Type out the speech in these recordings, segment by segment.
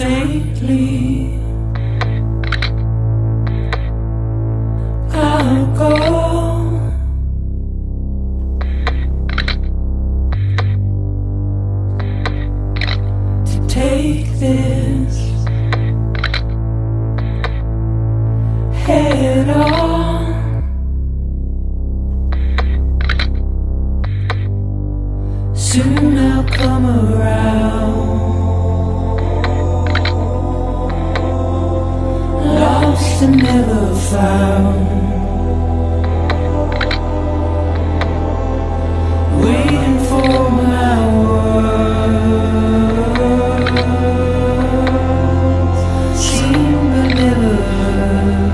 faintly. I'll go to take this head on. Soon I'll come around. Lost and never found. Waiting for my words. Seen but never heard.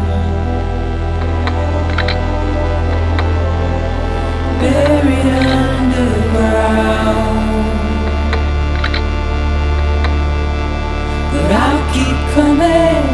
Buried underground. But I'll keep coming.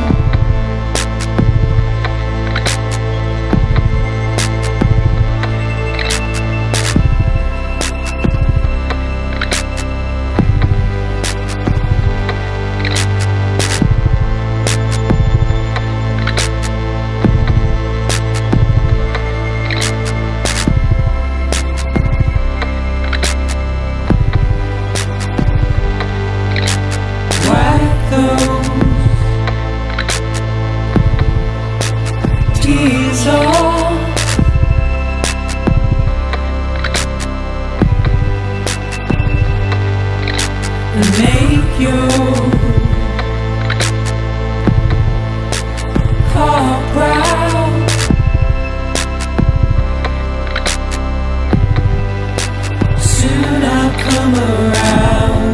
Make your heart proud. Soon I'll come around.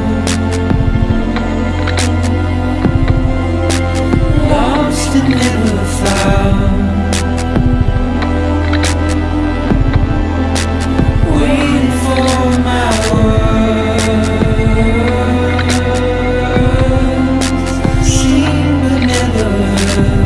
Lost and never found. Waiting for my words. Seen but never heard.